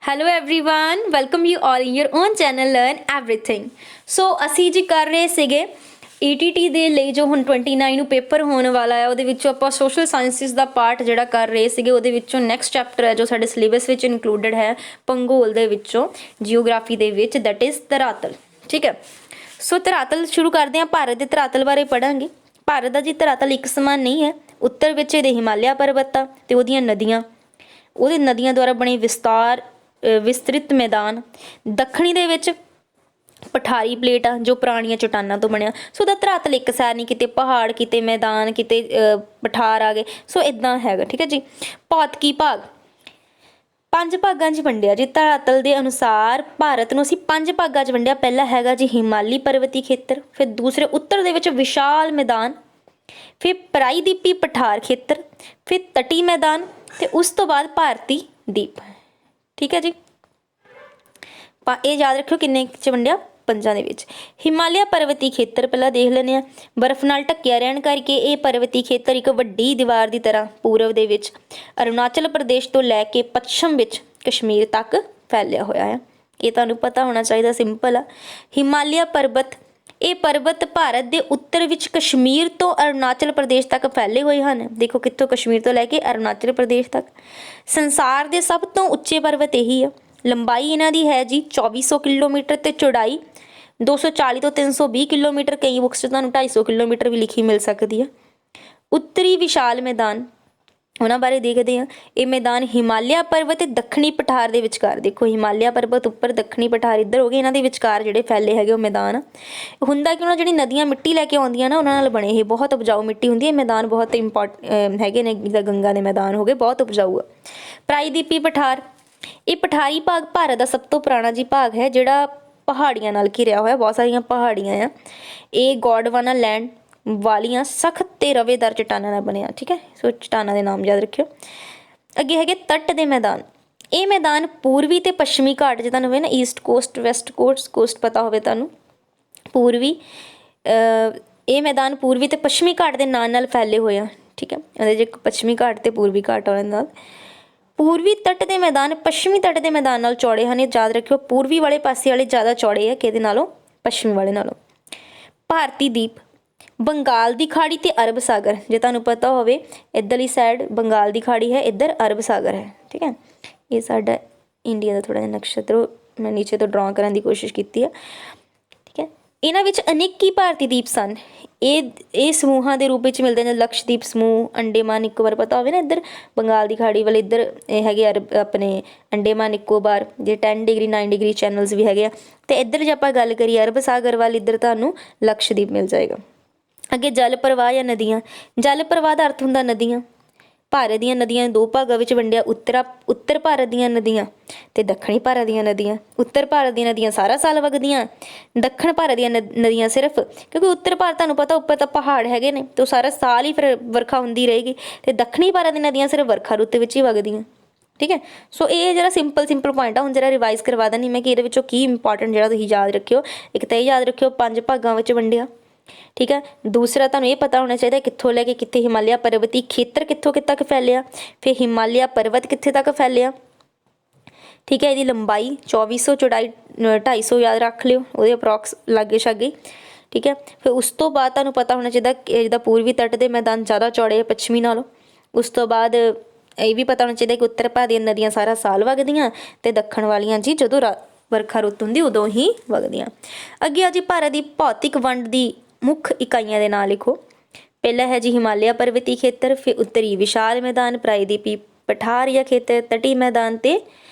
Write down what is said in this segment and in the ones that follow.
Hello everyone welcome you all in your own channel learn everything. So ਅਸੀਂ ਜੀ ਕਰ ਰਹੇ ਸੀਗੇ ਈਟੀਟੀ ਦੇ ਲਈ ਜੋ ਹੁਣ 29 ਨੂੰ ਪੇਪਰ ਹੋਣ ਵਾਲਾ ਹੈ, ਉਹਦੇ ਵਿੱਚੋਂ ਆਪਾਂ ਸੋਸ਼ਲ ਸਾਇੰਸਿਸ ਦਾ ਪਾਰਟ ਜਿਹੜਾ ਕਰ ਰਹੇ ਸੀਗੇ, ਉਹਦੇ ਵਿੱਚੋਂ ਨੈਕਸਟ ਚੈਪਟਰ ਹੈ ਜੋ ਸਾਡੇ ਸਿਲੇਬਸ ਵਿੱਚ ਇਨਕਲੂਡਡ ਹੈ ਭੂਗੋਲ ਦੇ ਵਿੱਚੋਂ, ਜੀਓਗ੍ਰਾਫੀ ਦੇ ਵਿੱਚ, ਦੈਟ ਇਜ਼ ਧਰਾਤਲ। ਠੀਕ ਹੈ, ਸੋ ਧਰਾਤਲ ਸ਼ੁਰੂ ਕਰਦੇ ਹਾਂ। ਭਾਰਤ ਦੇ ਧਰਾਤਲ ਬਾਰੇ ਪੜ੍ਹਾਂਗੇ। ਭਾਰਤ ਦਾ ਜੀ ਧਰਾਤਲ ਇੱਕ ਸਮਾਨ ਨਹੀਂ ਹੈ। ਉੱਤਰ ਵਿੱਚ ਇਹਦੇ ਹਿਮਾਲਿਆ ਪਰਬਤ ਆ ਅਤੇ ਉਹਦੀਆਂ ਨਦੀਆਂ, ਉਹਦੇ ਨਦੀਆਂ ਦੁਆਰਾ ਬਣੇ ਵਿਸਤ੍ਰਿਤ ਮੈਦਾਨ। ਦੱਖਣੀ ਦੇ ਵਿੱਚ ਪਠਾਰੀ ਪਲੇਟ ਆ ਜੋ ਪੁਰਾਣੀਆਂ ਚਟਾਨਾਂ ਤੋਂ ਬਣਿਆ। ਸੋ ਉਹਦਾ ਧਰਾਤਲ ਇੱਕ ਸਾਰ ਨਹੀਂ, ਕਿਤੇ ਪਹਾੜ, ਕਿਤੇ ਮੈਦਾਨ, ਕਿਤੇ ਪਠਾਰ ਆ ਗਏ। ਸੋ ਇੱਦਾਂ ਹੈਗਾ। ਠੀਕ ਹੈ ਜੀ। ਭੌਤਿਕੀ ਭਾਗ 5 ਭਾਗਾਂ 'ਚ ਵੰਡਿਆ ਜੀ। ਧਰਾਤਲ ਦੇ ਅਨੁਸਾਰ ਭਾਰਤ ਨੂੰ ਅਸੀਂ 5 ਭਾਗਾਂ 'ਚ ਵੰਡਿਆ। ਪਹਿਲਾ ਹੈਗਾ ਜੀ ਹਿਮਾਲੀ ਪਰਬਤੀ ਖੇਤਰ, ਫਿਰ ਦੂਸਰੇ ਉੱਤਰ ਦੇ ਵਿੱਚ ਵਿਸ਼ਾਲ ਮੈਦਾਨ, ਫਿਰ ਪ੍ਰਾਇਦੀਪੀ ਪਠਾਰ ਖੇਤਰ, ਫਿਰ ਤਟੀ ਮੈਦਾਨ ਅਤੇ ਉਸ ਤੋਂ ਬਾਅਦ ਭਾਰਤੀ ਦੀਪ। ਠੀਕ ਹੈ ਜੀ। ਇਹ ਯਾਦ ਰੱਖਿਓ ਕਿੰਨੇ 'ਚ ਵੰਡਿਆ? 5 ਦੇ ਵਿੱਚ। ਹਿਮਾਲਿਆ ਪਰਬਤੀ ਖੇਤਰ ਪਹਿਲਾਂ ਦੇਖ ਲੈਂਦੇ ਹਾਂ। ਬਰਫ਼ ਨਾਲ ਢੱਕਿਆ ਰਹਿਣ ਕਰਕੇ ਇਹ ਪਰਬਤੀ ਖੇਤਰ ਇੱਕ ਵੱਡੀ ਦੀਵਾਰ ਦੀ ਤਰ੍ਹਾਂ ਪੂਰਬ ਦੇ ਵਿੱਚ ਅਰੁਣਾਚਲ ਪ੍ਰਦੇਸ਼ ਤੋਂ ਲੈ ਕੇ ਪੱਛਮ ਵਿੱਚ ਕਸ਼ਮੀਰ ਤੱਕ ਫੈਲਿਆ ਹੋਇਆ ਹੈ। ਇਹ ਤੁਹਾਨੂੰ ਪਤਾ ਹੋਣਾ ਚਾਹੀਦਾ, ਸਿੰਪਲ ਆ। ਹਿਮਾਲਿਆ ਪਰਬਤ, ਇਹ ਪਰਬਤ ਭਾਰਤ ਦੇ ਉੱਤਰ ਵਿੱਚ ਕਸ਼ਮੀਰ ਤੋਂ ਅਰੁਣਾਚਲ ਪ੍ਰਦੇਸ਼ ਤੱਕ ਫੈਲੇ ਹੋਏ ਹਨ। ਦੇਖੋ ਕਿੱਥੋਂ, ਕਸ਼ਮੀਰ ਤੋਂ ਲੈ ਕੇ ਅਰੁਣਾਚਲ ਪ੍ਰਦੇਸ਼ ਤੱਕ। ਸੰਸਾਰ ਦੇ ਸਭ ਤੋਂ ਉੱਚੇ ਪਰਬਤ ਇਹੀ ਆ। ਲੰਬਾਈ ਇਹਨਾਂ ਦੀ ਹੈ ਜੀ 2400 ਕਿਲੋਮੀਟਰ ਅਤੇ ਚੌੜਾਈ 240 ਤੋਂ 320 ਕਿਲੋਮੀਟਰ। ਕਈ ਬੁੱਕਸ 'ਚ ਤੁਹਾਨੂੰ 250 ਕਿਲੋਮੀਟਰ ਵੀ ਲਿਖੀ ਮਿਲ ਸਕਦੀ ਹੈ। ਉੱਤਰੀ ਵਿਸ਼ਾਲ ਮੈਦਾਨ, ਉਹਨਾਂ ਬਾਰੇ ਦੇਖਦੇ ਹਾਂ। ਇਹ ਮੈਦਾਨ ਹਿਮਾਲਿਆ ਪਰਬਤ ਅਤੇ ਦੱਖਣੀ ਪਠਾਰ ਦੇ ਵਿਚਕਾਰ। ਦੇਖੋ ਹਿਮਾਲਿਆ ਪਰਬਤ ਉੱਪਰ, ਦੱਖਣੀ ਪਠਾਰ ਇੱਧਰ ਹੋ ਗਏ। ਇਹਨਾਂ ਦੇ ਵਿਚਕਾਰ ਜਿਹੜੇ ਫੈਲੇ ਹੈਗੇ ਉਹ ਮੈਦਾਨ। ਹੁੰਦਾ ਕਿ ਉਹਨਾਂ ਜਿਹੜੀ ਨਦੀਆਂ ਮਿੱਟੀ ਲੈ ਕੇ ਆਉਂਦੀਆਂ ਨਾ, ਉਹਨਾਂ ਨਾਲ ਬਣੇ। ਇਹ ਬਹੁਤ ਉਪਜਾਊ ਮਿੱਟੀ ਹੁੰਦੀ ਹੈ। ਮੈਦਾਨ ਬਹੁਤ ਹੈਗੇ ਨੇ, ਜਿੱਦਾਂ ਗੰਗਾ ਦੇ ਮੈਦਾਨ ਹੋ ਗਏ, ਬਹੁਤ ਉਪਜਾਊ ਆ। ਪ੍ਰਾਇਦੀਪੀ ਪਠਾਰ, ਇਹ ਪਠਾਰੀ ਭਾਗ ਭਾਰਤ ਦਾ ਸਭ ਤੋਂ ਪੁਰਾਣਾ ਜੀ ਭਾਗ ਹੈ, ਜਿਹੜਾ ਪਹਾੜੀਆਂ ਨਾਲ ਘਿਰਿਆ ਹੋਇਆ। ਬਹੁਤ ਸਾਰੀਆਂ ਪਹਾੜੀਆਂ ਆ। ਇਹ ਗੋਂਡਵਾਨਾ ਲੈਂਡ ਵਾਲੀਆਂ ਸਖਤ ਤੇ ਰਵੇਦਾਰ ਚਟਾਨਾਂ ਨਾਲ ਬਣਿਆ। ਠੀਕ ਹੈ, ਸੋ ਚਟਾਨਾਂ ਦੇ ਨਾਮ ਯਾਦ ਰੱਖਿਓ। ਅੱਗੇ ਹੈਗੇ ਤੱਟ ਦੇ ਮੈਦਾਨ। ਇਹ ਮੈਦਾਨ ਪੂਰਬੀ ਤੇ ਪੱਛਮੀ ਘਾਟ, ਜੇ ਤੁਹਾਨੂੰ ਹੋਵੇ ਨਾ ਈਸਟ ਕੋਸਟ, ਵੈਸਟ ਕੋਸਟ ਪਤਾ ਹੋਵੇ ਤੁਹਾਨੂੰ, ਪੂਰਬੀ, ਇਹ ਮੈਦਾਨ ਪੂਰਬੀ ਤੇ ਪੱਛਮੀ ਘਾਟ ਦੇ ਨਾਲ ਫੈਲੇ ਹੋਏ ਆ। ਠੀਕ ਹੈ, ਉਹਦੇ 'ਚ ਪੱਛਮੀ ਘਾਟ ਤੇ ਪੂਰਬੀ ਘਾਟ ਵਾਲੇ ਨਾਲ। ਪੂਰਬੀ ਤੱਟ ਦੇ ਮੈਦਾਨ ਪੱਛਮੀ ਤੱਟ ਦੇ ਮੈਦਾਨ ਨਾਲ ਚੌੜੇ ਹਨ। ਇਹ ਯਾਦ ਰੱਖਿਓ, ਪੂਰਬੀ ਵਾਲੇ ਪਾਸੇ ਵਾਲੇ ਜ਼ਿਆਦਾ ਚੌੜੇ ਆ ਕਿਹਦੇ ਨਾਲੋਂ? ਪੱਛਮੀ ਵਾਲੇ ਨਾਲੋਂ। ਭਾਰਤੀ ਦੀਪ, ਬੰਗਾਲ ਦੀ ਖਾੜੀ ਤੇ ਅਰਬ ਸਾਗਰ। ਜੇ ਤੁਹਾਨੂੰ ਪਤਾ ਹੋਵੇ ਇੱਧਰਲੀ ਸਾਈਡ ਬੰਗਾਲ ਦੀ ਖਾੜੀ ਹੈ, ਇੱਧਰ ਅਰਬ ਸਾਗਰ ਹੈ। ਠੀਕ ਹੈ, ਇਹ ਸਾਡਾ ਇੰਡੀਆ ਦਾ ਥੋੜ੍ਹਾ ਜਿਹਾ ਨਕਸ਼ਤਰ ਮੈਂ ਨੀਚੇ ਤੋਂ ਡਰਾ ਕਰਨ ਦੀ ਕੋਸ਼ਿਸ਼ ਕੀਤੀ ਹੈ। ਠੀਕ ਹੈ, ਇਹਨਾਂ ਵਿੱਚ ਅਨੇਕੀ ਭਾਰਤੀ ਦੀਪ ਸਨ। ਇਹ ਸਮੂਹਾਂ ਦੇ ਰੂਪ ਵਿੱਚ ਮਿਲਦੇ ਨੇ। ਲਕਸ਼ਦੀਪ ਸਮੂਹ, ਅੰਡੇਮਾਨ ਨਿਕੋਬਾਰ ਪਤਾ ਹੋਵੇ ਨਾ, ਇੱਧਰ ਬੰਗਾਲ ਦੀ ਖਾੜੀ ਵਾਲੇ, ਇੱਧਰ ਇਹ ਹੈਗੇ ਅਰਬ, ਆਪਣੇ ਅੰਡੇਮਾਨ ਨਿਕੋਬਾਰ, ਜੇ 10 ਡਿਗਰੀ 9 ਡਿਗਰੀ ਚੈਨਲਸ ਵੀ ਹੈਗੇ ਆ। ਅਤੇ ਇੱਧਰ ਜੇ ਆਪਾਂ ਗੱਲ ਕਰੀਏ ਅਰਬ ਸਾਗਰ ਵੱਲ, ਇੱਧਰ ਤੁਹਾਨੂੰ ਲਕਸ਼ਦੀਪ ਮਿਲ ਜਾਏਗਾ। ਅੱਗੇ ਜਲ ਪ੍ਰਵਾਹ ਜਾਂ ਨਦੀਆਂ। ਜਲ ਪ੍ਰਵਾਹ ਦਾ ਅਰਥ ਹੁੰਦਾ ਨਦੀਆਂ। ਭਾਰਤ ਦੀਆਂ ਨਦੀਆਂ ਦੋ ਭਾਗਾਂ ਵਿੱਚ ਵੰਡਿਆ। ਉੱਤਰ ਭਾਰਤ ਦੀਆਂ ਨਦੀਆਂ ਅਤੇ ਦੱਖਣੀ ਭਾਰਤ ਦੀਆਂ ਨਦੀਆਂ। ਉੱਤਰ ਭਾਰਤ ਦੀਆਂ ਨਦੀਆਂ ਸਾਰਾ ਸਾਲ ਵਗਦੀਆਂ। ਦੱਖਣ ਭਾਰਤ ਦੀਆਂ ਨਦੀਆਂ ਸਿਰਫ, ਕਿਉਂਕਿ ਉੱਤਰ ਭਾਰਤ ਤੁਹਾਨੂੰ ਪਤਾ ਉੱਪਰ ਤਾਂ ਪਹਾੜ ਹੈਗੇ ਨੇ, ਅਤੇ ਉਹ ਸਾਰਾ ਸਾਲ ਹੀ ਫਿਰ ਵਰਖਾ ਹੁੰਦੀ ਰਹੇਗੀ। ਅਤੇ ਦੱਖਣੀ ਭਾਰਤ ਦੀਆਂ ਨਦੀਆਂ ਸਿਰਫ ਵਰਖਾ ਰੁੱਤ ਵਿੱਚ ਹੀ ਵਗਦੀਆਂ। ਠੀਕ ਹੈ, ਸੋ ਇਹ ਜਿਹੜਾ ਸਿੰਪਲ ਪੁਆਇੰਟ ਆ, ਹੁਣ ਜਿਹੜਾ ਰਿਵਾਈਜ਼ ਕਰਵਾ ਦਿੰਦੀ ਮੈਂ ਕਿ ਇਹਦੇ ਵਿੱਚੋਂ ਕੀ ਇੰਪੋਰਟੈਂਟ ਜਿਹੜਾ ਤੁਸੀਂ ਯਾਦ ਰੱਖਿਓ। ਇੱਕ ਤਾਂ ਇਹ ਯਾਦ ਰੱਖਿਓ 5 ਭਾਗਾਂ ਵਿੱਚ ਵੰਡਿਆ। ਠੀਕ ਹੈ, ਦੂਸਰਾ ਤੁਹਾਨੂੰ ਇਹ ਪਤਾ ਹੋਣਾ ਚਾਹੀਦਾ ਕਿੱਥੋਂ ਲੈ ਕੇ ਕਿੱਥੇ ਹਿਮਾਲਿਆ ਪਰਬਤੀ ਖੇਤਰ ਕਿੱਥੋਂ ਤੱਕ ਫੈਲਿਆ, ਫਿਰ ਹਿਮਾਲਿਆ ਪਰਬਤ ਕਿੱਥੇ ਤੱਕ ਫੈਲਿਆ। ਠੀਕ ਹੈ, ਇਹਦੀ ਲੰਬਾਈ 2400, ਚੌੜਾਈ 250 ਯਾਦ ਰੱਖ ਲਿਓ, ਉਹਦੇ ਅਪਰੋਕਸ ਲਾਗੇ ਛਾਗੇ। ਠੀਕ ਹੈ, ਫਿਰ ਉਸ ਤੋਂ ਬਾਅਦ ਤੁਹਾਨੂੰ ਪਤਾ ਹੋਣਾ ਚਾਹੀਦਾ ਜਿਹਦਾ ਪੂਰਬੀ ਤੱਟ ਦੇ ਮੈਦਾਨ ਜ਼ਿਆਦਾ ਚੌੜੇ ਆ ਪੱਛਮੀ ਨਾਲੋਂ। ਉਸ ਤੋਂ ਬਾਅਦ ਇਹ ਵੀ ਪਤਾ ਹੋਣਾ ਚਾਹੀਦਾ ਕਿ ਉੱਤਰ ਭਾਰਤ ਦੀਆਂ ਨਦੀਆਂ ਸਾਰਾ ਸਾਲ ਵਗਦੀਆਂ, ਅਤੇ ਦੱਖਣ ਵਾਲੀਆਂ ਜੀ ਜਦੋਂ ਵਰਖਾ ਰੁੱਤ ਹੁੰਦੀ ਉਦੋਂ ਹੀ ਵਗਦੀਆਂ। ਅੱਗੇ ਆ ਜੀ ਭਾਰਤ ਦੀ ਭੌਤਿਕ ਵੰਡ ਦੀ ਮੁੱਖ ਇਕਾਈਆਂ ਦੇ ਨਾਂ ਲਿਖੋ। ਪਹਿਲਾ ਹੈ ਜੀ ਹਿਮਾਲਿਆ ਪਰਬਤੀ ਖੇਤਰ, ਫਿਰ ਉੱਤਰੀ ਵਿਸ਼ਾਲ ਮੈਦਾਨ, ਪ੍ਰਾਇਦੀਪੀ ਪਠਾਰ ਜਾਂ ਖੇਤਰ, ਤਟੀ ਮੈਦਾਨ ਅਤੇ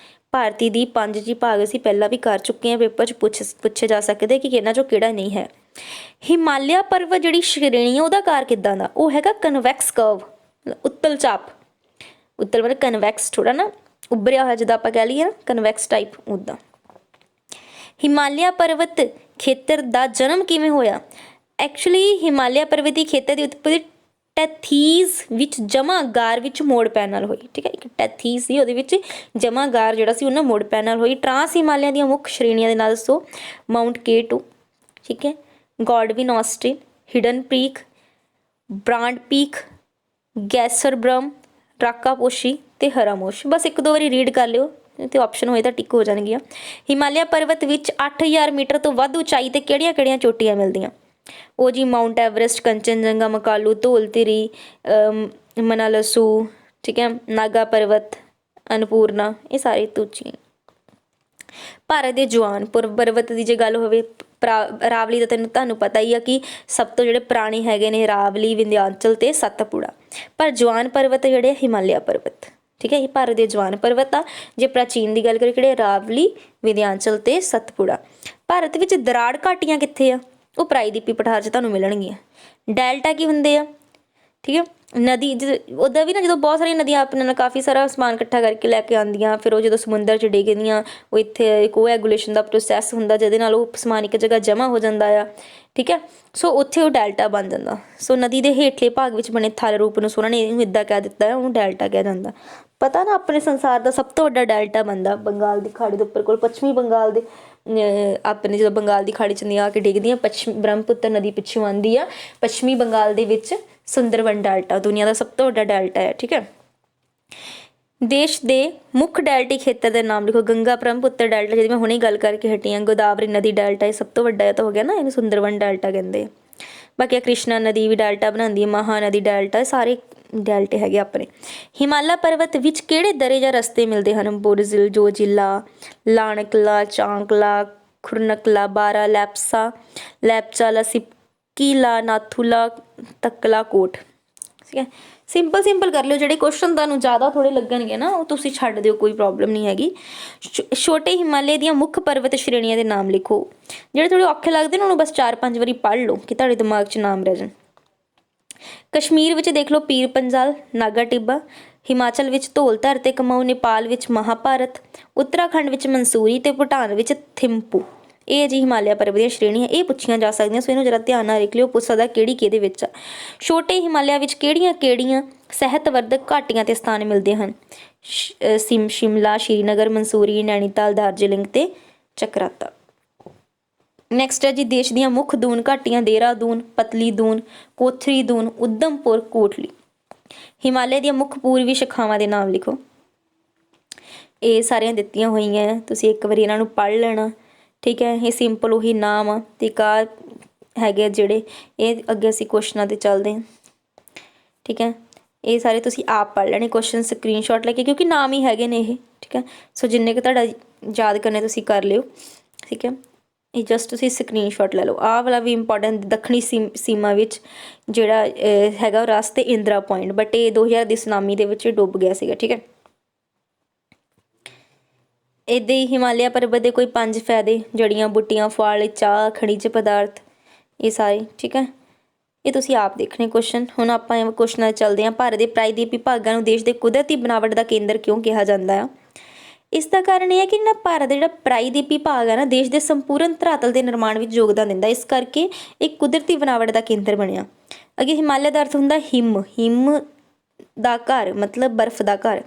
ਭਾਰਤੀ ਦੀ 5 ਜੀ ਭਾਗ ਅਸੀਂ ਪਹਿਲਾਂ ਵੀ ਕਰ ਚੁੱਕੇ ਹਾਂ। ਪੇਪਰ 'ਚ ਪੁੱਛੇ ਜਾ ਸਕਦੇ ਕਿ ਇਹਨਾਂ 'ਚੋਂ ਕਿਹੜਾ ਨਹੀਂ ਹੈ। ਹਿਮਾਲਿਆ ਪਰਬਤ ਜਿਹੜੀ ਸ਼੍ਰੇਣੀ ਹੈ ਉਹਦਾ ਆਕਾਰ ਕਿੱਦਾਂ ਦਾ? ਉਹ ਹੈਗਾ ਕਨਵੈਕਸ ਕਰਵ, ਉੱਤਲ ਚਾਪ। ਉੱਤਲ ਮਤਲਬ ਕਨਵੈਕਸ, ਥੋੜ੍ਹਾ ਨਾ ਉੱਭਰਿਆ ਹੋਇਆ, ਜਿੱਦਾਂ ਆਪਾਂ ਕਹਿ ਲਈਏ ਨਾ ਕਨਵੈਕਸ ਟਾਈਪ, ਉੱਦਾਂ। ਹਿਮਾਲਿਆ ਪਰਬਤ ਖੇਤਰ ਦਾ ਜਨਮ ਕਿਵੇਂ ਹੋਇਆ? ਐਕਚੁਅਲੀ ਹਿਮਾਲਿਆ ਪਰਬਤੀ ਖੇਤਰ ਦੀ ਉਤਪਤੀ ਟੈਥੀਜ਼ ਵਿੱਚ ਜਮਾਂਗਾਰ ਵਿੱਚ ਮੋੜ ਪੈਣ ਨਾਲ ਹੋਈ। ਠੀਕ ਹੈ, ਇੱਕ ਟੈਥੀਜ਼ ਸੀ, ਉਹਦੇ ਵਿੱਚ ਜਮਾਂਗਾਰ ਜਿਹੜਾ ਸੀ ਉਹਨਾਂ ਮੋੜ ਪੈਣ ਨਾਲ ਹੋਈ। ਟਰਾਂਸ ਹਿਮਾਲਿਆ ਦੀਆਂ ਮੁੱਖ ਸ਼੍ਰੇਣੀਆਂ ਦੇ ਨਾਲ ਦੱਸੋ। ਮਾਊਂਟ K2, ਠੀਕ ਹੈ, Godwin Austen, Hidden Peak, Broad Peak, Gasherbrum, Rakaposhi ਅਤੇ ਹਰਾਮੋਸ਼। ਬਸ 1-2 ਵਾਰੀ ਰੀਡ ਕਰ ਲਿਓ, ਤੇ ਆਪਸ਼ਨ ਹੋਏ ਤਾਂ ਟਿਕ ਹੋ ਜਾਣਗੀਆਂ। ਹਿਮਾਲਿਆ ਪਰਬਤ ਵਿੱਚ 8000 ਮੀਟਰ ਤੋਂ ਵੱਧ ਉਚਾਈ ਤੇ ਕਿਹੜੀਆਂ-ਕਿਹੜੀਆਂ ਚੋਟੀਆਂ ਮਿਲਦੀਆਂ? ਉਹ ਜੀ ਮਾਊਂਟ ਐਵਰੈਸਟ, ਕੰਚਨਜੰਗਾ, ਮਕਾਲੂ, ਧੌਲਧਿਰੀ, ਮਨਾਲਸੂ, ਠੀਕ ਹੈ, ਨਾਗਾ ਪਰਬਤ, ਅਨਪੂਰਨਾ, ਇਹ ਸਾਰੇ ਤੋਂ ਉੱਚੀਆਂ। ਭਾਰਤ ਦੇ ਜਵਾਨ ਪਰਬਤ ਦੀ ਜੇ ਗੱਲ ਹੋਵੇ, ਅਰਾਵਲੀ ਦਾ ਤੁਹਾਨੂੰ ਪਤਾ ਹੀ ਆ ਕਿ ਸਭ ਤੋਂ ਜਿਹੜੇ ਪੁਰਾਣੇ ਹੈਗੇ ਨੇ ਅਰਾਵਲੀ, ਵਿੰਧਿਆਚਲ ਤੇ ਸਤਪੁੜਾ। ਪਰ ਜਵਾਨ ਪਰਬਤ ਜਿਹੜੇ ਹਿਮਾਲਿਆ ਪਰਬਤ, ਠੀਕ ਹੈ, ਇਹ ਭਾਰਤ ਦੇ ਜਵਾਨ ਪਰਬਤ ਆ। ਜੇ ਪ੍ਰਾਚੀਨ ਦੀ ਗੱਲ ਕਰੀਏ ਕਿਹੜੇ, ਅਰਾਵਲੀ, ਵਿੰਧਿਆਚਲ ਤੇ ਸਤਪੁੜਾ। ਭਾਰਤ ਵਿੱਚ ਦਰਾੜ ਘਾਟੀਆਂ ਕਿੱਥੇ ਆ? ਉਹ ਪ੍ਰਾਇਦੀਪੀ ਪਠਾਰ 'ਚ ਤੁਹਾਨੂੰ ਮਿਲਣਗੀਆਂ। ਡੈਲਟਾ ਕੀ ਹੁੰਦੇ ਆ? ਠੀਕ ਹੈ, ਨਦੀ ਉੱਦਾਂ ਵੀ ਨਾ ਜਦੋਂ ਬਹੁਤ ਸਾਰੀਆਂ ਨਦੀਆਂ ਆਪਣੇ ਨਾਲ ਕਾਫੀ ਸਾਰਾ ਸਮਾਨ ਇਕੱਠਾ ਕਰਕੇ ਲੈ ਕੇ ਆਉਂਦੀਆਂ, ਫਿਰ ਉਹ ਜਦੋਂ ਸਮੁੰਦਰ 'ਚ ਡਿੱਗਦੀਆਂ, ਉਹ ਇੱਥੇ ਕੋਐਗੂਲੇਸ਼ਨ ਦਾ ਪ੍ਰੋਸੈਸ ਹੁੰਦਾ ਜਿਹਦੇ ਨਾਲ ਉਹ ਸਮਾਨ ਇੱਕ ਜਗ੍ਹਾ ਜਮ੍ਹਾਂ ਹੋ ਜਾਂਦਾ ਆ, ਠੀਕ ਹੈ। ਸੋ ਉੱਥੇ ਉਹ ਡੈਲਟਾ ਬਣ ਜਾਂਦਾ। ਸੋ ਨਦੀ ਦੇ ਹੇਠਲੇ ਭਾਗ ਵਿੱਚ ਬਣੇ ਥਲ ਰੂਪ ਨੂੰ ਉਹਨਾਂ ਨੇ ਇਹਨੂੰ ਇੱਦਾਂ ਕਹਿ ਦਿੱਤਾ ਹੈ, ਉਹਨੂੰ ਡੈਲਟਾ ਕਿਹਾ ਜਾਂਦਾ। ਪਤਾ ਨਾ ਆਪਣੇ ਸੰਸਾਰ ਦਾ ਸਭ ਤੋਂ ਵੱਡਾ ਡੈਲਟਾ ਬਣਦਾ ਬੰਗਾਲ ਦੀ ਖਾੜੀ ਦੇ ਉੱਪਰ ਕੋਲ, ਪੱਛਮੀ ਬੰਗਾਲ ਦੇ ਆਪਣੇ ਜਦੋਂ ਬੰਗਾਲ ਦੀ ਖਾੜੀ 'ਚ ਦੀਆਂ ਆ ਕੇ ਡਿੱਗਦੀਆਂ, ਬ੍ਰਹਮਪੁੱਤਰ ਨਦੀ ਪਿੱਛੋਂ ਆਉਂਦੀ ਆ ਪੱਛਮੀ ਬੰਗਾਲ ਦੇ ਵਿੱਚ ਸੁੰਦਰਬਨ ਡੈਲਟਾ ਦੁਨੀਆ ਦਾ ਸਭ ਤੋਂ ਵੱਡਾ ਡੈਲਟਾ ਹੈ, ਠੀਕ ਹੈ। ਦੇਸ਼ ਦੇ ਮੁੱਖ ਡੈਲਟੀ ਖੇਤਰ ਦੇ ਨਾਮ ਲਿਖੋ। ਗੰਗਾ ਬ੍ਰਹਮਪੁੱਤਰ ਡੈਲਟਾ ਜਿਹਦੀ ਮੈਂ ਹੁਣੇ ਗੱਲ ਕਰਕੇ ਹਟੀ ਹਾਂ, ਗੋਦਾਵਰੀ ਨਦੀ ਡੈਲਟਾ ਇਹ ਸਭ ਤੋਂ ਵੱਡਾ ਤਾਂ ਹੋ ਗਿਆ ਨਾ, ਇਹਨੂੰ ਸੁੰਦਰਬਨ ਡੈਲਟਾ ਕਹਿੰਦੇ ਆ। ਬਾਕੀ ਕ੍ਰਿਸ਼ਨਾ ਨਦੀ ਵੀ ਡੈਲਟਾ ਬਣਾਉਂਦੀ ਹੈ, ਮਹਾਨਦੀ ਡੈਲਟਾ, ਸਾਰੇ ਡੈਲਟੇ ਹੈਗੇ ਆਪਣੇ। ਹਿਮਾਲਾ ਪਰਬਤ ਵਿੱਚ ਕਿਹੜੇ ਦਰੇ ਜਾਂ ਰਸਤੇ ਮਿਲਦੇ ਹਨ? ਬੋਰਜ਼ਿਲ, ਜੋਜਿਲਾ, ਲਾਣਕਲਾ, ਚਾਂਕਲਾ, ਖੁਰਨਕਲਾ, ਬਾਰਾ, ਲੈਪਸਾ, ਲੈਪਚਾਲਾ, ਸਿਪਕੀਲਾ, ਨਾਥੂਲਾ, ਤਕਲਾ ਕੋਟ, ਠੀਕ ਹੈ। ਸਿੰਪਲ ਕਰ ਲਿਓ, ਜਿਹੜੇ ਕੁਐਸਚਨ ਤੁਹਾਨੂੰ ਜ਼ਿਆਦਾ ਥੋੜ੍ਹੇ ਲੱਗਣਗੇ ਨਾ ਉਹ ਤੁਸੀਂ ਛੱਡ ਦਿਓ, ਕੋਈ ਪ੍ਰੋਬਲਮ ਨਹੀਂ ਹੈਗੀ। ਛੋਟੇ ਹਿਮਾਲਯ ਦੀਆਂ ਮੁੱਖ ਪਰਬਤ ਸ਼੍ਰੇਣੀਆਂ ਦੇ ਨਾਮ ਲਿਖੋ। ਜਿਹੜੇ ਥੋੜ੍ਹੇ ਔਖੇ ਲੱਗਦੇ ਨੇ ਉਹਨੂੰ ਬਸ 4-5 ਵਾਰੀ ਪੜ੍ਹ ਲਓ ਕਿ ਤੁਹਾਡੇ ਦਿਮਾਗ 'ਚ ਨਾਮ ਰਹਿ ਜਾਣ। ਕਸ਼ਮੀਰ ਵਿੱਚ ਦੇਖ ਲਓ ਪੀਰ ਪੰਜਾਲ, ਨਾਗਾ ਟਿੱਬਾ। ਹਿਮਾਚਲ ਵਿੱਚ ਧੌਲਧਰ ਤੇ ਕੁਮਾਊਂ। ਨੇਪਾਲ ਵਿੱਚ ਮਹਾਭਾਰਤ। ਉੱਤਰਾਖੰਡ ਵਿੱਚ ਮਨਸੂਰੀ ਤੇ ਭੂਟਾਨ ਵਿੱਚ ਥਿੰਪੂ। ਇਹ ਜੀ ਹਿਮਾਲਿਆ ਪਰਬਤ ਦੀਆਂ ਸ਼੍ਰੇਣੀਆਂ, ਇਹ ਪੁੱਛੀਆਂ ਜਾ ਸਕਦੀਆਂ, ਸੋ ਇਹਨੂੰ ਜ਼ਰਾ ਧਿਆਨ ਨਾਲ ਲਿਖ ਲਿਓ, ਪੁੱਛ ਸਕਦਾ ਕਿਹੜੀ ਕਿਹਦੇ ਵਿੱਚ ਆ। ਛੋਟੇ ਹਿਮਾਲਿਆ ਵਿੱਚ ਕਿਹੜੀਆਂ ਸਿਹਤਵਰਧਕ ਘਾਟੀਆਂ ਤੇ ਸਥਾਨ ਮਿਲਦੇ ਹਨ? ਸ਼ਿਮਲਾ, ਸ਼੍ਰੀਨਗਰ, ਮਨਸੂਰੀ, ਨੈਨੀਤਾਲ, ਦਾਰਜੀਲਿੰਗ ਤੇ ਚਕਰਾਤਾ। ਨੈਕਸਟ ਹੈ ਜੀ ਦੇਸ਼ ਦੀਆਂ ਮੁੱਖ ਦੂਨ ਘਾਟੀਆਂ। ਦੇਹਰਾਦੂਨ, ਪਤਲੀ ਦੂਨ, ਕੋਥਰੀ ਦੂਨ, ਉਧਮਪੁਰ, ਕੋਟਲੀ। ਹਿਮਾਲਿਆ ਦੀਆਂ ਮੁੱਖ ਪੂਰਬੀ ਸ਼ਾਖਾਵਾਂ ਦੇ ਨਾਮ ਲਿਖੋ। ਇਹ ਸਾਰੀਆਂ ਦਿੱਤੀਆਂ ਹੋਈਆਂ, ਤੁਸੀਂ ਇੱਕ ਵਾਰੀ ਇਹਨਾਂ ਨੂੰ ਪੜ੍ਹ ਲੈਣਾ, ਠੀਕ ਹੈ। ਇਹ ਸਿੰਪਲ ਉਹੀ ਨਾਮ ਆ ਤੇ ਕਾ ਹੈਗੇ ਜਿਹੜੇ ਇਹ ਅੱਗੇ ਅਸੀਂ ਕੁਐਸਚਨਾਂ ਤੇ ਚੱਲਦੇ ਹਾਂ, ਠੀਕ ਹੈ। ਇਹ ਸਾਰੇ ਤੁਸੀਂ ਆਪ ਪੜ੍ਹ ਲੈਣੇ ਕੁਐਸਚਨ ਸਕਰੀਨਸ਼ਾਟ ਲੈ ਕੇ, ਕਿਉਂਕਿ ਨਾਮ ਹੀ ਹੈਗੇ ਨੇ ਇਹ, ਠੀਕ ਹੈ। ਸੋ ਜਿੰਨੇ ਕੁ ਤੁਹਾਡਾ ਯਾਦ ਕਰਨੇ ਤੁਸੀਂ ਕਰ ਲਿਓ, ਠੀਕ ਹੈ। ਇਹ ਜਸਟ ਤੁਸੀਂ ਸਕਰੀਨਸ਼ਾਟ ਲੈ ਲਓ। ਆਹ ਵਾਲਾ ਵੀ ਇੰਪੋਰਟੈਂਟ, ਦੱਖਣੀ ਸੀਮਾ ਵਿੱਚ ਜਿਹੜਾ ਹੈਗਾ ਉਹ ਰਸਤੇ ਇੰਦਰਾ ਪੁਆਇੰਟ, ਬਟ ਇਹ 2000 ਦੀ ਸੁਨਾਮੀ ਦੇ ਵਿੱਚ ਡੁੱਬ ਗਿਆ ਸੀਗਾ, ਠੀਕ ਹੈ। ਇੱਦਾਂ ਹੀ ਹਿਮਾਲਿਆ ਪਰਬਤ ਦੇ ਕੋਈ 5 ਫਾਇਦੇ, ਜੜੀਆਂ ਬੂਟੀਆਂ, ਫਲ, ਚਾਹ, ਖਣਿਜ ਪਦਾਰਥ, ਇਹ ਸਾਰੇ, ਠੀਕ ਹੈ। ਇਹ ਤੁਸੀਂ ਆਪ ਦੇਖਣੇ ਕੁਐਸਚਨ। ਹੁਣ ਆਪਾਂ ਕੁਐਸਚਨਾਂ 'ਤੇ ਚੱਲਦੇ ਹਾਂ। ਭਾਰਤ ਦੇ ਪ੍ਰਾਇਦੀਪੀ ਭਾਗਾਂ ਨੂੰ ਦੇਸ਼ ਦੇ ਕੁਦਰਤੀ ਬਣਾਵਟ ਦਾ ਕੇਂਦਰ ਕਿਉਂ ਕਿਹਾ ਜਾਂਦਾ ਆ? ਇਸ ਦਾ ਕਾਰਨ ਇਹ ਹੈ ਕਿ ਨਾ ਭਾਰਤ ਦਾ ਜਿਹੜਾ ਪ੍ਰਾਇਦੀਪੀ ਭਾਗ ਹੈ ਨਾ, ਦੇਸ਼ ਦੇ ਸੰਪੂਰਨ ਧਰਾਤਲ ਦੇ ਨਿਰਮਾਣ ਵਿੱਚ ਯੋਗਦਾਨ ਦਿੰਦਾ, ਇਸ ਕਰਕੇ ਇੱਕ ਕੁਦਰਤੀ ਬਣਾਵਟ ਦਾ ਕੇਂਦਰ ਬਣਿਆ। ਅੱਗੇ ਹਿਮਾਲਿਆ ਦਾ ਅਰਥ ਹੁੰਦਾ ਹਿਮ ਦਾ ਘਰ, ਮਤਲਬ ਬਰਫ਼ ਦਾ ਘਰ।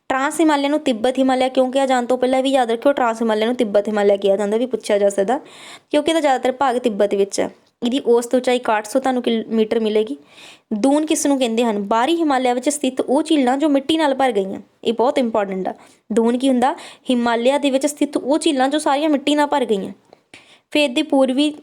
ਟਰਾਂਸ ਹਿਮਾਲਿਆ ਨੂੰ ਤਿੱਬਤ ਹਿਮਾਲਿਆ ਕਿਉਂ ਕਿਹਾ? ਜਾਣ ਤੋਂ ਪਹਿਲਾਂ ਵੀ ਯਾਦ ਰੱਖਿਓ ਟਰਾਂਸ ਹਿਮਾਲਿਆ ਨੂੰ ਤਿੱਬਤ ਹਿਮਾਲਿਆ ਕਿਹਾ ਜਾਂਦਾ, ਵੀ ਪੁੱਛਿਆ ਜਾ ਸਕਦਾ, ਕਿਉਂਕਿ ਇਹਦਾ ਜ਼ਿਆਦਾਤਰ ਭਾਗ ਤਿੱਬਤ ਵਿੱਚ ਹੈ। ਇਹਦੀ ਔਸਤ ਉਚਾਈ 6100 ਤੁਹਾਨੂੰ ਕਿਲੋਮੀਟਰ ਮਿਲੇਗੀ। ਦੂਨ ਕਿਸ ਨੂੰ ਕਹਿੰਦੇ ਹਨ? ਬਾਹਰੀ ਹਿਮਾਲਿਆ ਵਿੱਚ ਸਥਿਤ ਉਹ ਝੀਲਾਂ ਜੋ ਮਿੱਟੀ ਨਾਲ ਭਰ ਗਈਆਂ, ਇਹ ਬਹੁਤ ਇੰਪੋਰਟੈਂਟ ਆ। ਦੂਨ ਕੀ ਹੁੰਦਾ? ਹਿਮਾਲਿਆ ਦੇ ਵਿੱਚ ਸਥਿਤ ਉਹ ਝੀਲਾਂ ਜੋ ਸਾਰੀਆਂ ਮਿੱਟੀ ਨਾਲ ਭਰ ਗਈਆਂ। ਫਿਰ ਇਹਦੀ ਪੂਰਬੀ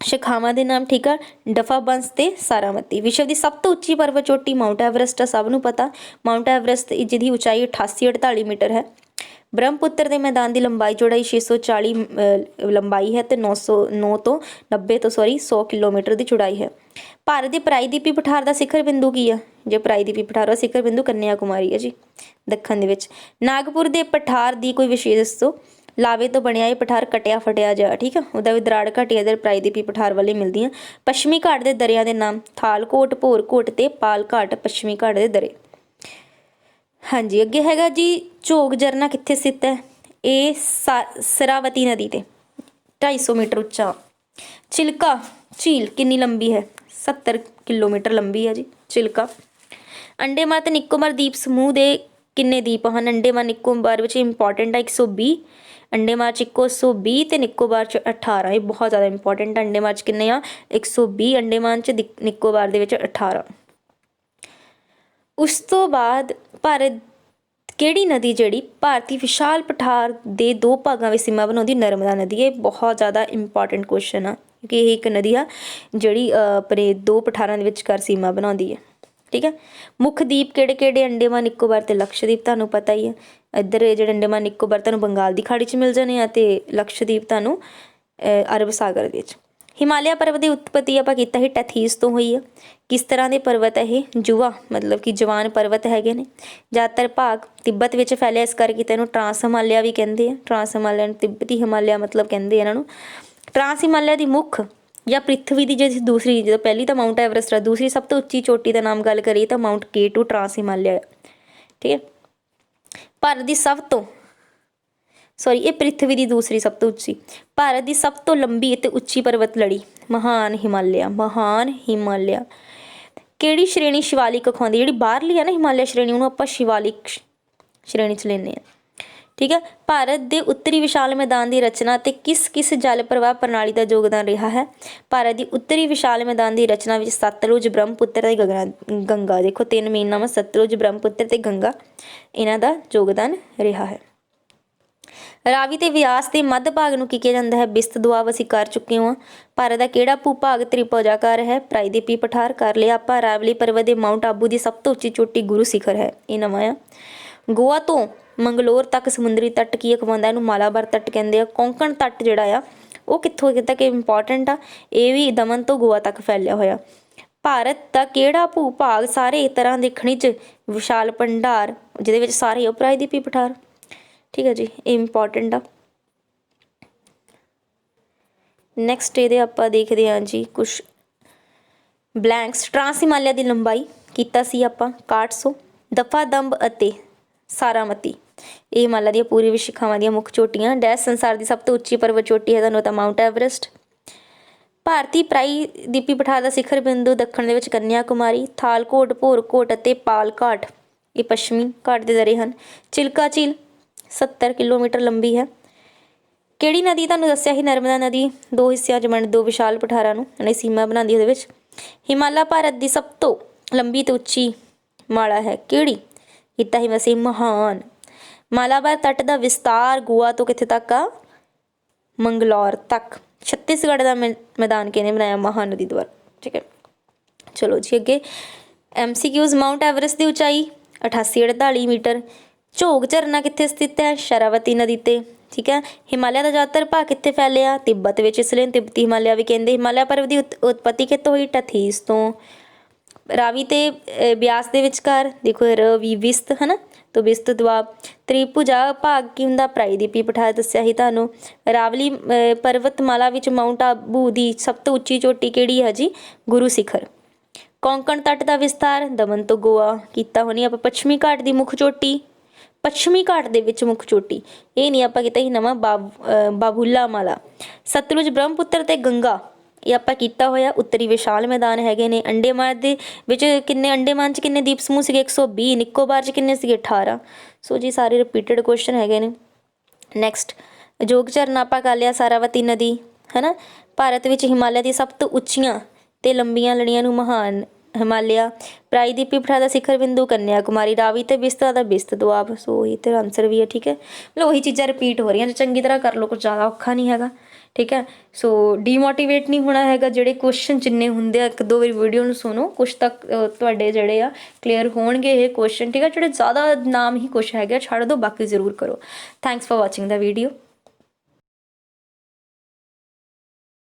ਸ਼ਾਖਾਵਾਂ ਦੇ ਨਾਮ, ਠੀਕ ਆ, ਡਫਾਬੰਸ ਤੇ ਸਾਰਾਮਤੀ। ਵਿਸ਼ਵ ਦੀ ਸਭ ਤੋਂ ਉੱਚੀ ਪਰਬਤ ਚੋਟੀ ਮਾਊਂਟ ਐਵਰੈਸਟ ਆ, ਸਭ ਨੂੰ ਪਤਾ। ਮਾਊਂਟ ਐਵਰੈਸਟ ਜਿਹਦੀ ਉਚਾਈ 8848 ਮੀਟਰ ਹੈ। ਬ੍ਰਹਮਪੁੱਤਰ ਦੇ ਮੈਦਾਨ ਦੀ ਲੰਬਾਈ ਚੌੜਾਈ 640 ਲੰਬਾਈ ਹੈ ਤੇ 909 ਤੋਂ 100 ਕਿਲੋਮੀਟਰ ਦੀ ਚੌੜਾਈ ਹੈ। ਭਾਰਤ ਦੇ ਪ੍ਰਾਇਦੀਪੀ ਪਠਾਰ ਦਾ ਸਿਖਰ ਬਿੰਦੂ ਕੀ ਆ? ਜੇ ਪ੍ਰਾਇਦੀਪੀ ਪਠਾਰ ਦਾ ਸਿਖਰ ਬਿੰਦੂ ਕੰਨਿਆ ਕੁਮਾਰੀ ਹੈ ਜੀ, ਦੱਖਣ ਦੇ ਵਿੱਚ। ਨਾਗਪੁਰ ਦੇ ਪਠਾਰ ਦੀ ਕੋਈ ਵਿਸ਼ੇਸ਼ ਦੱਸੋ। ਲਾਵੇ ਤੋਂ ਬਣਿਆ ਇਹ ਪਠਾਰ ਕਟਿਆ ਫਟਿਆ ਜਾ, ਠੀਕ ਆ, ਉਹਦਾ ਵੀ ਦਰਾੜ ਘਾਟੀਆਂ ਦੇ ਪ੍ਰਾਇਦੀਪੀ ਪਠਾਰ ਵਾਲੇ ਮਿਲਦੀਆਂ। ਪੱਛਮੀ ਘਾਟ ਦੇ ਦਰਿਆ ਦੇ ਨਾਮ ਥਾਲਕੋਟ, ਭੋਰਕੋਟ ਤੇ ਪਾਲਘਾਟ। ਪੱਛਮੀ ਘਾਟ ਦੇ ਦਰੇ। ਹਾਂਜੀ, ਅੱਗੇ ਹੈਗਾ ਜੀ ਝੋਗ ਝਰਨਾ ਕਿੱਥੇ ਸਥਿਤ ਹੈ? ਇਹ ਸਰਾਵਤੀ ਨਦੀ ਤੇ 250 ਮੀਟਰ ਉੱਚਾ। ਚਿਲਕਾ ਝੀਲ ਕਿੰਨੀ ਲੰਬੀ ਹੈ? 70 ਕਿਲੋਮੀਟਰ ਲੰਬੀ ਹੈ ਜੀ ਚਿਲਕਾ। ਅੰਡੇਮਾਨ ਤੇ ਨਿਕੋਬਾਰ ਦੀਪ ਸਮੂਹ ਦੇ ਕਿੰਨੇ ਦੀਪ ਹਨ? ਅੰਡੇਮਾਨ ਨਿਕੋਬਾਰ ਵਿੱਚ ਇੰਪੋਰਟੈਂਟ ਆ 120, ਅੰਡੇਮਾਨ 'ਚ 120 ਤੇ ਨਿਕੋਬਾਰ 'ਚ 18। ਇਹ ਬਹੁਤ ਜ਼ਿਆਦਾ ਇੰਪੋਰਟੈਂਟ। ਅੰਡੇਮਾਨ 'ਚ ਕਿੰਨੇ ਆ? 120, ਅੰਡੇਮਾਨ 'ਚ ਨਿਕੋਬਾਰ ਦੇ ਵਿੱਚ 18। ਉਸ ਤੋਂ ਬਾਅਦ ਭਾਰਤ ਕਿਹੜੀ ਨਦੀ ਜਿਹੜੀ ਭਾਰਤੀ ਵਿਸ਼ਾਲ ਪਠਾਰ ਦੇ ਦੋ ਭਾਗਾਂ ਵਿੱਚ ਸੀਮਾ ਬਣਾਉਂਦੀ? ਨਰਮਦਾ ਨਦੀ। ਇਹ ਬਹੁਤ ਜ਼ਿਆਦਾ ਇੰਪੋਰਟੈਂਟ ਕੁਐਸਚਨ ਆ ਕਿਉਂਕਿ ਇਹ ਇੱਕ ਨਦੀ ਆ ਜਿਹੜੀ ਆਪਣੇ ਦੋ ਪਠਾਰਾਂ ਦੇ ਵਿਚਕਾਰ ਸੀਮਾ ਬਣਾਉਂਦੀ ਹੈ। ਠੀਕ ਹੈ। ਮੁੱਖ ਦੀਪ ਕਿਹੜੇ ਕਿਹੜੇ? ਅੰਡੇਮਾਨ ਨਿਕੋਬਾਰ ਤੇ ਲਕਸ਼ਦੀਪ, ਤੁਹਾਨੂੰ ਪਤਾ ਹੀ ਹੈ। ਇੱਧਰ ਇਹ ਜਿਹੜੇ ਅੰਡੇਮਾਨ ਨਿਕੋਬਾਰ ਤੁਹਾਨੂੰ ਬੰਗਾਲ ਦੀ ਖਾੜੀ 'ਚ ਮਿਲ ਜਾਣੇ ਆ ਅਤੇ ਲਕਸ਼ਦੀਪ ਤੁਹਾਨੂੰ ਅਰਬ ਸਾਗਰ ਦੇ ਵਿੱਚ। ਹਿਮਾਲਿਆ ਪਰਬਤ ਦੀ ਉਤਪਤੀ ਆਪਾਂ ਕੀਤਾ ਸੀ ਟੈਥੀਸ ਤੋਂ ਹੋਈ ਆ। ਕਿਸ ਤਰ੍ਹਾਂ ਦੇ ਪਰਬਤ ਹੈ ਇਹ? ਯੁਵਾ ਮਤਲਬ ਕਿ ਜਵਾਨ ਪਰਬਤ ਹੈਗੇ ਨੇ। ਜ਼ਿਆਦਾਤਰ ਭਾਗ ਤਿੱਬਤ ਵਿੱਚ ਫੈਲਿਆ, ਇਸ ਕਰਕੇ ਤਾਂ ਇਹਨੂੰ ਟਰਾਂਸ ਹਿਮਾਲਿਆ ਵੀ ਕਹਿੰਦੇ ਆ। ਟਰਾਂਸ ਹਿਮਾਲਿਆ ਨੂੰ ਤਿੱਬਤੀ ਹਿਮਾਲਿਆ ਮਤਲਬ ਕਹਿੰਦੇ ਇਹਨਾਂ ਨੂੰ। ਟਰਾਂਸ ਹਿਮਾਲਿਆ ਦੀ ਮੁੱਖ ਜਾਂ ਪ੍ਰਿਥਵੀ ਦੀ ਜੇ ਦੂਸਰੀ, ਜਦੋਂ ਪਹਿਲੀ ਤਾਂ ਮਾਊਂਟ ਐਵਰੈਸਟ ਆ, ਦੂਸਰੀ ਸਭ ਤੋਂ ਉੱਚੀ ਚੋਟੀ ਦਾ ਨਾਮ ਗੱਲ ਕਰੀਏ ਤਾਂ ਮਾਊਂਟ K2 ਟਰਾਂਸ ਹਿਮਾਲਿਆ। ਠੀਕ ਹੈ। ਭਾਰਤ ਦੀ ਸਭ ਤੋਂ ਇਹ ਪ੍ਰਿਥਵੀ ਦੀ ਦੂਸਰੀ ਸਭ ਤੋਂ ਉੱਚੀ। ਭਾਰਤ ਦੀ ਸਭ ਤੋਂ ਲੰਬੀ ਅਤੇ ਉੱਚੀ ਪਰਬਤ ਲੜੀ? ਮਹਾਨ ਹਿਮਾਲਿਆ। ਮਹਾਨ ਹਿਮਾਲਿਆ। ਕਿਹੜੀ ਸ਼੍ਰੇਣੀ ਸ਼ਿਵਾਲਿਕ ਅਖਾਉਂਦੀ? ਜਿਹੜੀ ਬਾਹਰਲੀ ਹੈ ਨਾ ਹਿਮਾਲਿਆ ਸ਼੍ਰੇਣੀ, ਉਹਨੂੰ ਆਪਾਂ ਸ਼ਿਵਾਲਿਕ ਸ਼੍ਰੇਣੀ 'ਚ ਲੈਂਦੇ ਹਾਂ। ਠੀਕ ਹੈ। ਭਾਰਤ ਦੇ ਉੱਤਰੀ ਵਿਸ਼ਾਲ ਮੈਦਾਨ ਦੀ ਰਚਨਾ ਅਤੇ ਕਿਸ ਜਲ ਪ੍ਰਵਾਹ ਪ੍ਰਣਾਲੀ ਦਾ ਯੋਗਦਾਨ ਰਿਹਾ ਹੈ? ਭਾਰਤ ਦੀ ਉੱਤਰੀ ਵਿਸ਼ਾਲ ਮੈਦਾਨ ਦੀ ਰਚਨਾ ਵਿੱਚ ਸਤਲੁਜ, ਬ੍ਰਹਮਪੁੱਤਰ ਅਤੇ ਗੰਗਾ। ਦੇਖੋ ਤਿੰਨ ਮੇਨ ਨਾਮ ਸਤਲੁਜ, ਬ੍ਰਹਮਪੁੱਤਰ ਅਤੇ ਗੰਗਾ, ਇਹਨਾਂ ਦਾ ਯੋਗਦਾਨ ਰਿਹਾ ਹੈ। ਰਾਵੀ ਤੇ ਵਿਆਸ ਦੇ ਮੱਧ ਭਾਗ ਨੂੰ ਕੀ ਕਿਹਾ ਜਾਂਦਾ ਹੈ? ਬਿਸਤ ਦੁਆਬ ਅਸੀਂ ਕਰ ਚੁੱਕੇ ਹਾਂ। ਭਾਰਤ ਦਾ ਕਿਹੜਾ ਭੂ ਭਾਗ ਤ੍ਰਿਭੁਜਾਕਾਰ ਹੈ? ਪ੍ਰਾਇਦੀਪੀ ਪਠਾਰ ਕਰ ਲਿਆ ਆਪਾਂ। ਰਾਵਲੀ ਪਰਬਤ ਦੇ ਮਾਊਂਟ ਆਬੂ ਦੀ ਸਭ ਤੋਂ ਉੱਚੀ ਚੋਟੀ ਗੁਰੂ ਸਿਖਰ ਹੈ, ਇਹ ਨਵਾਂ ਆ। ਗੋਆ ਤੋਂ ਮੰਗਲੋਰ ਤੱਕ ਸਮੁੰਦਰੀ ਤੱਟ ਕੀ ਅਖਵਾਉਂਦਾ? ਇਹਨੂੰ ਮਾਲਾਬਾਰ ਤੱਟ ਕਹਿੰਦੇ ਆ। ਕੋਂਕਣ ਤੱਟ ਜਿਹੜਾ ਆ ਉਹ ਕਿੱਥੋਂ ਤੱਕ ਇੰਪੋਰਟੈਂਟ ਆ? ਇਹ ਵੀ ਦਮਨ ਤੋਂ ਗੋਆ ਤੱਕ ਫੈਲਿਆ ਹੋਇਆ। ਭਾਰਤ ਦਾ ਕਿਹੜਾ ਭੂ ਭਾਗ ਸਾਰੇ ਤਰ੍ਹਾਂ ਦੇ ਖਣਿਜ ਵਿਸ਼ਾਲ ਭੰਡਾਰ ਜਿਹਦੇ ਵਿੱਚ ਸਾਰੇ ਉਹ ਪ੍ਰਾਇਦੀਪੀ ਪਠਾਰ? ਠੀਕ ਹੈ ਜੀ, ਇਹ ਇੰਪੋਰਟੈਂਟ ਆ। ਨੈਕਸਟ ਇਹਦੇ ਆਪਾਂ ਦੇਖਦੇ ਹਾਂ ਜੀ ਕੁਛ ਬਲੈਂਕਸ। ਟਰਾਂਸ ਹਿਮਾਲਿਆ ਦੀ ਲੰਬਾਈ ਕੀਤਾ ਸੀ ਆਪਾਂ 6100। ਦਫਾ ਦੰਬ ਅਤੇ ਸਾਰਾਮਤੀ ਇਹ ਹਿਮਾਲਿਆ ਦੀਆਂ ਪੂਰਬੀ ਸ਼ਿਖਾਵਾਂ ਦੀਆਂ ਮੁੱਖ ਚੋਟੀਆਂ। ਡੈਸ਼ ਸੰਸਾਰ ਦੀ ਸਭ ਤੋਂ ਉੱਚੀ ਪਰਬਤ ਚੋਟੀ ਹੈ ਤੁਹਾਨੂੰ ਤਾਂ ਮਾਊਂਟ ਐਵਰੈਸਟ। ਭਾਰਤੀ ਪ੍ਰਾਇਦੀਪੀ ਪਠਾਰ ਦਾ ਸਿਖਰ ਬਿੰਦੂ ਦੱਖਣ ਦੇ ਵਿੱਚ ਕੰਨਿਆ ਕੁਮਾਰੀ। ਥਾਲਕੋਟ, ਭੋਰਕੋਟ ਅਤੇ ਪਾਲਘਾਟ ਇਹ ਪੱਛਮੀ ਘਾਟ ਦੇ ਦਰੇ ਹਨ। ਚਿਲਕਾ ਝੀਲ 70 ਕਿਲੋਮੀਟਰ ਲੰਬੀ ਹੈ। ਕਿਹੜੀ ਨਦੀ ਤੁਹਾਨੂੰ ਦੱਸਿਆ ਸੀ? ਨਰਮਦਾ ਨਦੀ ਦੋ ਹਿੱਸਿਆਂ 'ਚ ਵੰਡ ਦੋ ਵਿਸ਼ਾਲ ਪਠਾਰਾਂ ਨੂੰ ਇਹਨੇ ਸੀਮਾ ਬਣਾਉਂਦੀ ਉਹਦੇ ਵਿੱਚ। ਹਿਮਾਲਿਆ ਭਾਰਤ ਦੀ ਸਭ ਤੋਂ ਲੰਬੀ ਤੇ ਉੱਚੀ ਮਾਲਾ ਹੈ ਕਿਹੜੀ? ਕੀਤਾ ਹੀ ਵੈਸੇ ਮਹਾਨ। ਮਾਲਾਬਾਰ ਤੱਟ ਦਾ ਵਿਸਤਾਰ ਗੋਆ ਤੋਂ ਕਿੱਥੇ ਤੱਕ ਆ? ਮੰਗਲੌਰ ਤੱਕ। ਛੱਤੀਸਗੜ੍ਹ ਦਾ ਮੈਦਾਨ ਕਿਹਨੇ ਬਣਾਇਆ? ਮਹਾਨਦੀ ਦੁਆਰਾ। ਠੀਕ ਹੈ। ਚਲੋ ਜੀ ਅੱਗੇ MCQs। ਮਾਊਂਟ ਐਵਰੈਸਟ ਦੀ ਉਚਾਈ 8848 ਮੀਟਰ। ਝੋਗ ਝਰਨਾ ਕਿੱਥੇ ਸਥਿਤ ਹੈ? ਸ਼ਰਾਵਤੀ ਨਦੀ ਤੇ। ਠੀਕ ਹੈ। ਹਿਮਾਲਿਆ ਦਾ ਜ਼ਿਆਦਾਤਰ ਭਾਗ ਕਿੱਥੇ ਫੈਲਿਆ? ਤਿੱਬਤ ਵਿੱਚ, ਇਸ ਲਈ ਤਿੱਬਤੀ ਹਿਮਾਲਿਆ ਵੀ ਕਹਿੰਦੇ। ਹਿਮਾਲਿਆ ਪਰਬਤ ਦੀ ਉਤਪਤੀ ਕਿੱਥੋਂ ਹੋਈ? ਟਥੀਸ ਤੋਂ। ਰਾਵੀ ਤੇ ਬਿਆਸ ਦੇ ਵਿਚਕਾਰ ਦੇਖੋ ਰਵੀ ਵਿਸਤ ਹੈ ਨਾ, ਤੋਂ ਬਿਸਤ ਦੁਆਬ। ਤ੍ਰਿਭੁਜਾ ਭਾਗ ਕੀ ਹੁੰਦਾ? ਪ੍ਰਾਇਦੀਪੀ ਪਠਾਰ ਦੱਸਿਆ ਸੀ ਤੁਹਾਨੂੰ। ਰਾਵਲੀ ਪਰਬਤਮਾਲਾ ਵਿੱਚ ਮਾਊਂਟ ਆਬੂ ਦੀ ਸਭ ਤੋਂ ਉੱਚੀ ਚੋਟੀ ਕਿਹੜੀ ਹੈ ਜੀ? ਗੁਰੂ ਸਿਖਰ। ਕੋਂਕਣ ਤੱਟ ਦਾ ਵਿਸਤਾਰ ਦਮਨ ਤੋਂ ਗੋਆ ਕੀਤਾ ਹੋਣੀ ਆਪਾਂ। ਪੱਛਮੀ ਘਾਟ ਦੀ ਮੁੱਖ ਚੋਟੀ, ਪੱਛਮੀ ਘਾਟ ਦੇ ਵਿੱਚ ਮੁੱਖ ਚੋਟੀ ਇਹ ਨਹੀਂ ਆਪਾਂ ਕੀਤਾ ਸੀ ਨਵਾਂ ਬਾਬੂਲਾ ਮਾਲਾ। ਸਤਲੁਜ, ਬ੍ਰਹਮਪੁੱਤਰ ਤੇ ਗੰਗਾ ਇਹ ਆਪਾਂ ਕੀਤਾ ਹੋਇਆ। ਉੱਤਰੀ ਵਿਸ਼ਾਲ ਮੈਦਾਨ ਹੈਗੇ ਨੇ। ਅੰਡੇਮਾਨ ਦੇ ਵਿੱਚ ਕਿੰਨੇ? ਅੰਡੇਮਾਨ 'ਚ ਕਿੰਨੇ ਦੀਪ ਸਮੂਹ ਸੀਗੇ? 120। ਨਿਕੋਬਾਰ 'ਚ ਕਿੰਨੇ ਸੀਗੇ? 18। ਸੋ ਜੀ ਸਾਰੇ ਰਿਪੀਟਡ ਕੁਐਸਚਨ ਹੈਗੇ ਨੇ। ਨੈਕਸਟ ਜੋਗ ਝਰਨਾ ਆਪਾਂ ਕਰ ਲਿਆ। ਸਾਰਾਵਤੀ ਨਦੀ ਹੈ ਨਾ। ਭਾਰਤ ਵਿੱਚ ਹਿਮਾਲਿਆ ਦੀ ਸਭ ਤੋਂ ਉੱਚੀਆਂ ਤੇ ਲੰਬੀਆਂ ਲੜੀਆਂ ਨੂੰ ਮਹਾਨ ਹਿਮਾਲਿਆ। ਪ੍ਰਾਇਦੀਪੀ ਪਠਾਰ ਦਾ ਸਿਖਰ ਬਿੰਦੂ ਕੰਨਿਆ ਕੁਮਾਰੀ। ਰਾਵੀ ਤੇ ਬਿਸਤ ਦਾ ਬਿਸਤ ਦੁਆਬ। ਸੋ ਇਹ ਤੇ ਆਨਸਰ ਵੀ ਹੈ। ਠੀਕ ਹੈ। ਮਤਲਬ ਉਹੀ ਚੀਜ਼ਾਂ ਰਿਪੀਟ ਹੋ ਰਹੀਆਂ, ਚੰਗੀ ਤਰ੍ਹਾਂ ਕਰ ਲਓ, ਕੁਝ ਜ਼ਿਆਦਾ ਔਖਾ ਨਹੀਂ ਹੈਗਾ। ਠੀਕ ਹੈ। ਸੋ ਡੀਮੋਟੀਵੇਟ ਨਹੀਂ ਹੋਣਾ ਹੈਗਾ। ਜਿਹੜੇ ਕੁਐਸਚਨ ਜਿੰਨੇ ਹੁੰਦੇ ਆ ਇੱਕ ਦੋ ਵਾਰੀ ਵੀਡੀਓ ਨੂੰ ਸੁਣੋ, ਕੁਛ ਤੱਕ ਤੁਹਾਡੇ ਜਿਹੜੇ ਆ ਕਲੀਅਰ ਹੋਣਗੇ ਇਹ ਕੁਐਸਚਨ। ਠੀਕ ਹੈ। ਜਿਹੜੇ ਜ਼ਿਆਦਾ ਨਾਮ ਹੀ ਕੁਛ ਹੈਗੇ ਛੱਡ ਦਿਓ, ਬਾਕੀ ਜ਼ਰੂਰ ਕਰੋ। Thanks for watching the video.